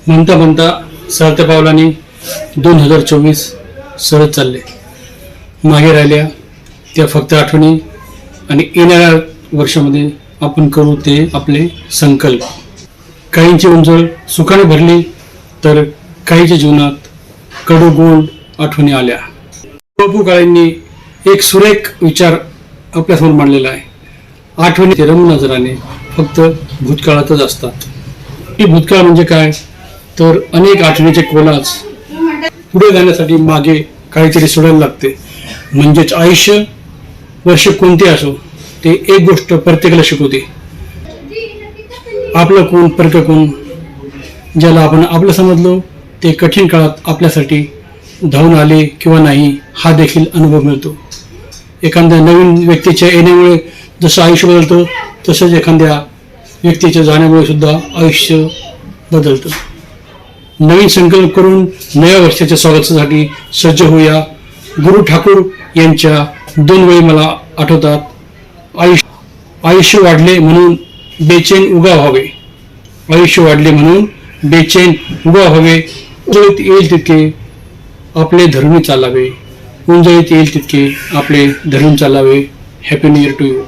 म्हणता म्हणता सरत्या पावलांनी 2024 सरत चालले. मागे राहिल्या त्या फक्त आठवणी आणि येणाऱ्या वर्षामध्ये आपण करू ते आपले संकल्प. काहींची उंजळ सुखाने भरली तर काहीच्या जीवनात कडू गोड आठवणी आल्या. बापू काळेंनी एक सुरेख विचार आपल्यासमोर मांडलेला आहे. आठवणी रमू नजराने फक्त भूतकाळातच असतात. ही भूतकाळ म्हणजे काय तर अनेक आठवणीचे कोलाज. पुढे जाण्यासाठी मागे काहीतरी सोडायला लागते. म्हणजेच आयुष्य वर्ष कोणते असो ते एक गोष्ट प्रत्येकाला शिकवते. आपलं कोण परक कोण. ज्याला आपण आपलं समजलो ते कठीण काळात आपल्यासाठी धावून आले किंवा नाही हा देखील अनुभव मिळतो. एखाद्या नवीन व्यक्तीच्या येण्यामुळे जसं आयुष्य बदलतं तसंच एखाद्या व्यक्तीच्या जाण्यामुळे सुद्धा आयुष्य बदलतं. नवीन संकल्प करून नव्या वर्षाच्या स्वागतासाठी सज्ज होऊया. गुरु ठाकूर यांच्या 2 वेळी मला आठवतात. आयुष्य वाढले म्हणून बेचैन उगा व्हावे. आयुष्य वाढले म्हणून बेचैन उगा व्हावे. उंजळीत येईल तितके आपले धरून चालावे. उंजळीत येईल तितके आपले धरून चालावे. Happy new year to you.